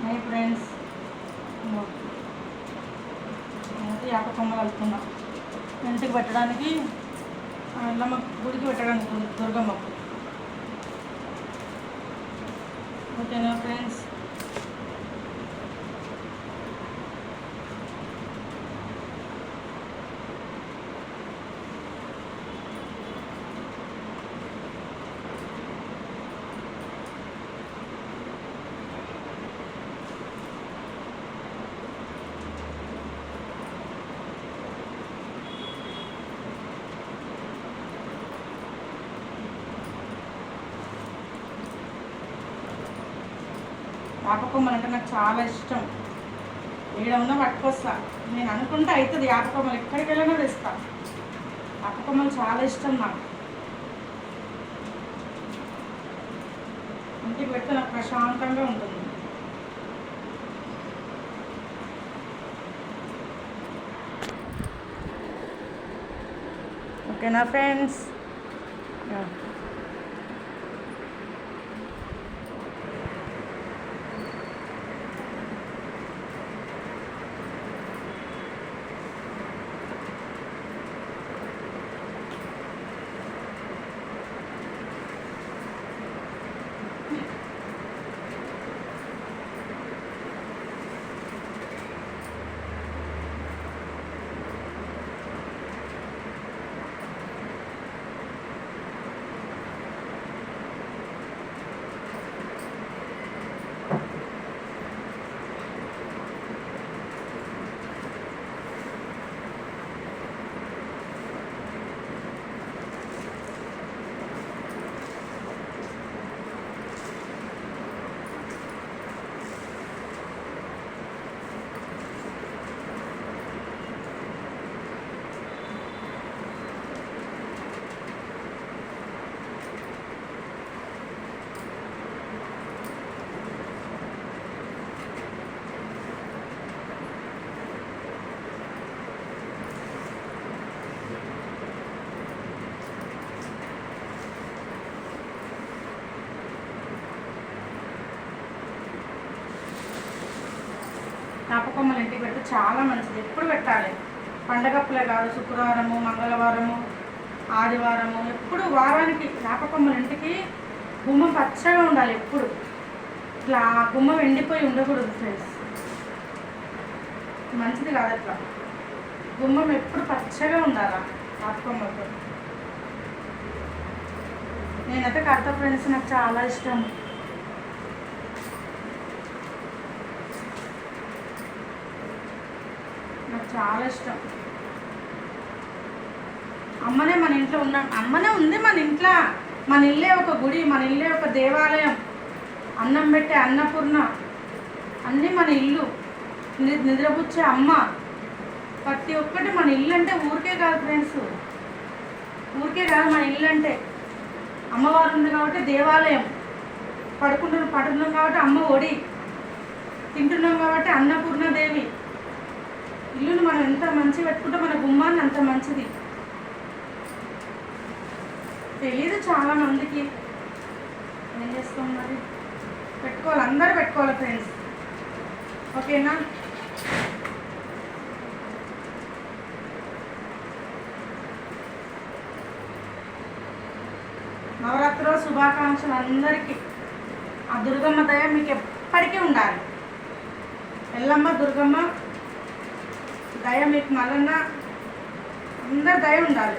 Hi friends, యాప కొమ్మలు కలుపుకున్నాం ఇంటికి పెట్టడానికి, ఎల్లమ్మ గుడికి పెట్టడానికి, దుర్గమ్మకు. ఓకేనా ఫ్రెండ్స్? యాపకొమ్మలు అంటే నాకు చాలా ఇష్టం. ఏడ ఉన్నా పట్టుకొస్తా. నేను అనుకుంటే అవుతుంది. యాపకొమ్మలు ఎక్కడికి వెళ్ళినా తెస్తా. యాపకొమ్మలు చాలా ఇష్టం నాకు. ఇంటికి పెడితే నాకు ప్రశాంతంగా ఉంటుంది. ఓకేనా ఫ్రెండ్స్? యాపకొమ్మలు ఇంటికి పెడితే చాలా మంచిది. ఎప్పుడు పెట్టాలి. పండగప్పులే కాదు, శుక్రవారము, మంగళవారము, ఆదివారము, ఎప్పుడు వారానికి యాపకొమ్మలు ఇంటికి గుమ్మం పచ్చగా ఉండాలి. ఎప్పుడు ఇట్లా గుమ్మం ఎండిపోయి ఉండకూడదు ఫ్రెండ్స్. మంచిది కాదు అట్లా. గుమ్మం ఎప్పుడు పచ్చగా ఉండాలా యాపకొమ్మలతో. నేనైతే కడతా ఫ్రెండ్స్, నాకు చాలా ఇష్టం. నాకు చాలా ఇష్టం. అమ్మనే మన ఇంట్లో అమ్మనే ఉంది మన ఇంట్లో. మన ఇల్లే ఒక గుడి, మన ఇల్లే ఒక దేవాలయం. అన్నం పెట్టే అన్నపూర్ణ, అన్నీ మన ఇల్లు. నిద్రపుచ్చే అమ్మ, ప్రతి ఒక్కటి మన ఇల్లు. అంటే ఊరికే కాదు ఫ్రెండ్స్, ఊరికే కాదు మన ఇల్లు అంటే. అమ్మవారు ఉంది కాబట్టి దేవాలయం. పడుకుంటున్నాం కాబట్టి అమ్మ ఒడి, తింటున్నాం కాబట్టి అన్నపూర్ణదేవి. ఇల్లును మనం ఎంత మంచిగా పెట్టుకుంటే మన గుమ్మాన్ని అంత మంచిది. తెలీదు చాలా మందికి. ఏం చేస్తాం మరి? పెట్టుకోవాలి, అందరూ పెట్టుకోవాలి ఫ్రెండ్స్. ఓకేనా? నవరాత్రి శుభాకాంక్షలు అందరికీ. ఆ దుర్గమ్మ దయ మీకు ఎప్పటికీ ఉండాలి. ఎల్లమ్మ, దుర్గమ్మ దయ మీకు, మల్లన్న, అందరి దయ ఉండాలి.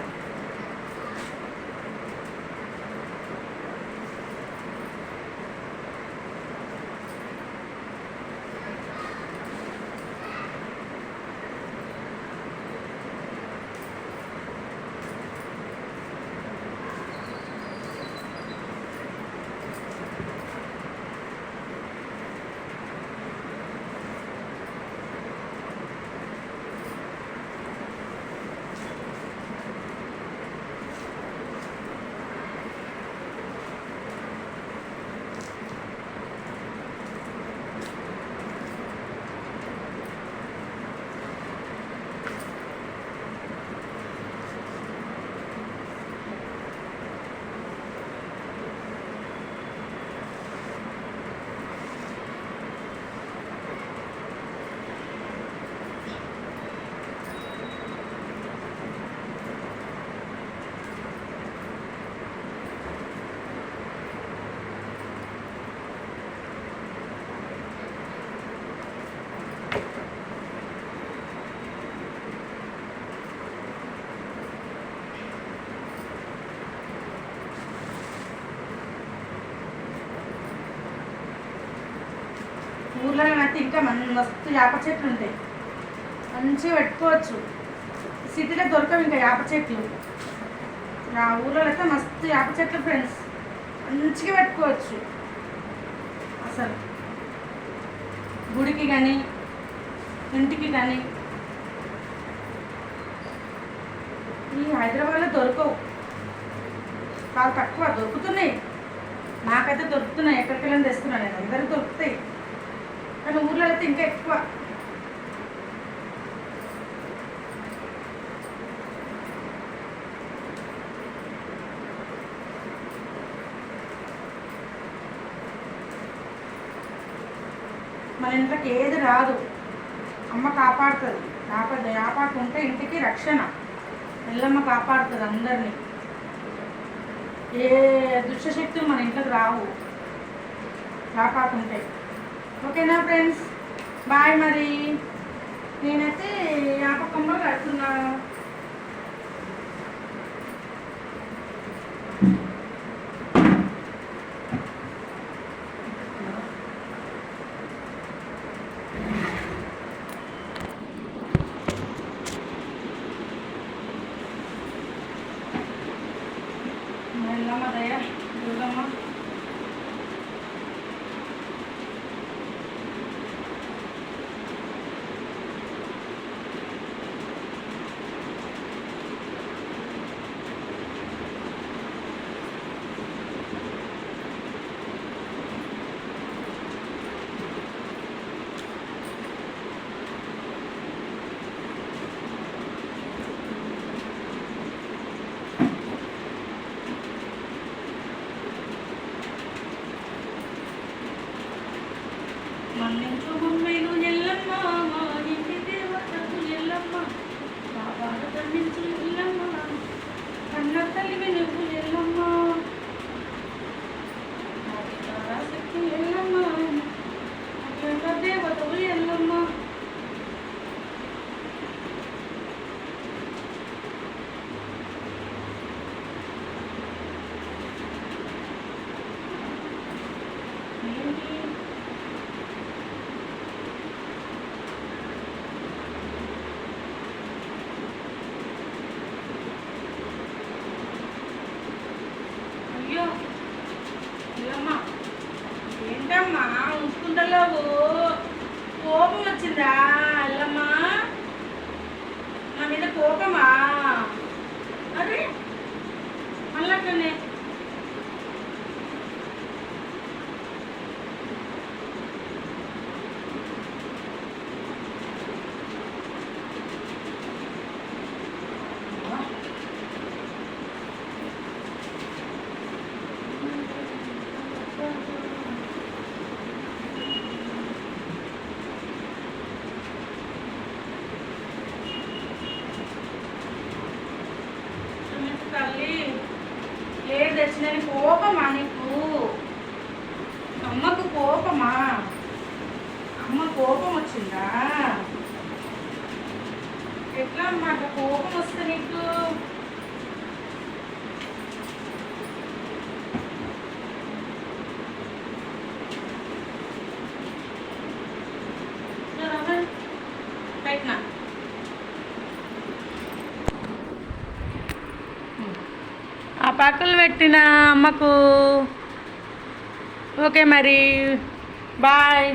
ఊర్లోనైతే ఇంకా మస్తు వేప చెట్లు ఉంటాయి, మంచిగా పెట్టుకోవచ్చు. సిటీలో దొరకవు ఇంకా వేప చెట్లు. ఆ ఊర్లో అయితే మస్తు వేప చెట్లు ఫ్రెండ్స్, మంచిగా పెట్టుకోవచ్చు. అసలు గుడికి కానీ ఇంటికి కానీ. ఈ హైదరాబాద్లో దొరకవు, చాలా తక్కువ దొరుకుతున్నాయి. నాకైతే దొరుకుతున్నాయి, ఎక్కడికి వెళ్ళని తెస్తున్నాను నేను, అందరికి దొరుకుతాయి. కానీ ఊర్లో అయితే ఇంకా ఎక్కువ. మన ఇంట్లోకి ఏది రాదు, అమ్మ కాపాడుతుంది. కాపాడుకుంటే ఇంటికి రక్షణ. ఎల్లమ్మ కాపాడుతుంది అందరినీ. ఏ దుష్టశక్తులు మన ఇంట్లోకి రావు కాపాడుకుంటే. ఓకేనా ఫ్రెండ్స్, బాయ్. మరి నేనైతే యాపకంలో కడుతున్నా. ఎల్లమ్మ దయ, దుర్గమ్మ. మన్నించు మమ్మేలు ఎల్లమ్మ, మా ఇంటి దేవతకు ఎల్లమ్మ. బాబాను కన్నించు ఎల్లమ్మ, కన్న తల్లివి నువ్వు ఎల్లమ్మ. శక్తి ఎల్లమ్మ, అత్యంత దేవతవు ఎల్లమ్మ. అయ్యో ఎల్లమ్మ, ఏంటమ్మా ఉంచుకుంటలేవు? కోపం వచ్చిందా ఎల్లమ్మ? నా మీద కోపమా? అరే అల్లట్లనే తల్లి. ఏడు తెచ్చినని కోపమా నీకు? అమ్మకు కోపమా? అమ్మ కోపం వచ్చిందా? ఎట్లా అన్నమాట కోపం వస్తే నీకు? పెట్టినా ఆ పక్కలు పెట్టిన అమ్మకు. ఓకే మరి, బాయ్.